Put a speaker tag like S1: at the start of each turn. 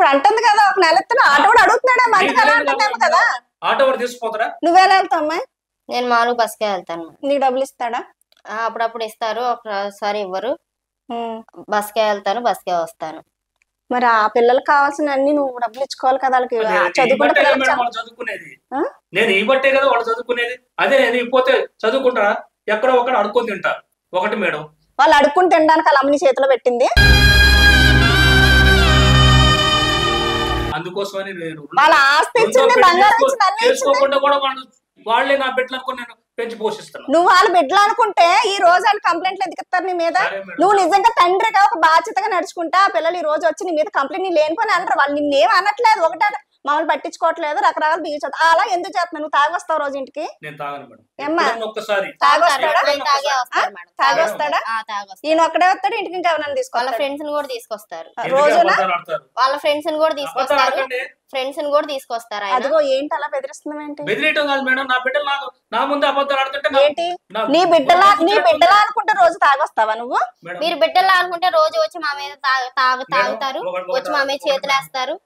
S1: ఇప్పుడు అంటుంది కదా ఒక నెల ఇస్తాను ఆటో కూడా అడుగుతున్నాడా మంచిగా అంటుందేమో కదా.
S2: ఆటో కూడా తీసుకుపోతారా?
S1: నువ్వెలా వెళ్తావు అమ్మాయి?
S3: నేను మామూలు బస్కే వెళ్తాను.
S1: నీకు డబ్బులు ఇస్తాడా?
S3: అప్పుడప్పుడు ఇస్తారు, ఒకసారి ఇవ్వరు. బస్కే వెళ్తాను, బస్కే వస్తాను.
S1: మరి ఆ పిల్లలకు కావాల్సిన అన్ని నువ్వు డబ్బులు ఇచ్చుకోవాలి కదా వాళ్ళకి.
S2: చదువుకునేది నేను ఈ బట్టే కదా వాళ్ళు చదువుకునేది. అదే నేను ఇపోతే చదువుకుంటారా? ఎక్కడో ఒకటి అడుక్కొని తింటా. ఒకటి మేడం
S1: వాళ్ళు అడుక్కుని తినడానికి వాళ్ళ అమ్మని చేతిలో పెట్టింది.
S2: అందుకోసమని నేను
S1: వాళ్ళ ఆస్తి ఇచ్చింది, బంగారం ఇచ్చింది, అన్ని
S2: చేసుకోకుండా కూడా వాళ్ళే నా బిడ్డలు అనుకుని నేను పెంచి పోషిస్తాను.
S1: నువ్వు వాళ్ళ బిడ్డలు అనుకుంటే ఈ రోజు వాళ్ళు కంప్లైంట్లు ఎందుకు ఇస్తారు నీ మీద? నువ్వు నిజంగా తండ్రిగా ఒక బాధ్యతగా నడుచుకుంటా ఆ పిల్లలు ఈ రోజు వచ్చి నీ మీద కంప్లైంట్ నీ లేనిపోని అంటారు. వాళ్ళు నిన్నేం అనట్లేదు, ఒకటే మమ్మల్ని పట్టించుకోవట్లేదు, రకరకాల బిగించదు. అలా ఎందుకు చేస్తున్నావు? నువ్వు తాగి వస్తావు రోజు ఇంటికి?
S2: నేను తాగను మేడం.
S1: ఏమ్మా
S2: ఒక్కసారి
S1: తాగొస్తాడా? ఈయన ఒక్కడే వస్తాడు ఇంటికి, ఇంకా ఎవరైనా తీసుకోవాలి?
S3: వాళ్ళ ఫ్రెండ్స్ కూడా తీసుకొస్తారు,
S1: రోజున
S3: వాళ్ళ ఫ్రెండ్స్ కూడా తీసుకొస్తారు, ఫ్రెండ్స్ కూడా తీసుకొస్తారు.
S1: అదిగో ఏంటి అలా బెదిరిస్తున్నావు? ఏంటి
S2: బెదిరియటం కాదు మేడం, నా బిడ్డలు నా ముందు అబద్ధాలు ఆడుతుంటే
S1: ఏంటి నీ బిడ్డలా అనుకుంటే రోజు తాగొస్తావా నువ్వు?
S3: మీరు బిడ్డలా అనుకుంటే రోజు వచ్చి మా మీద తాగుతారు, వచ్చి మా మీద చేతులేస్తారు.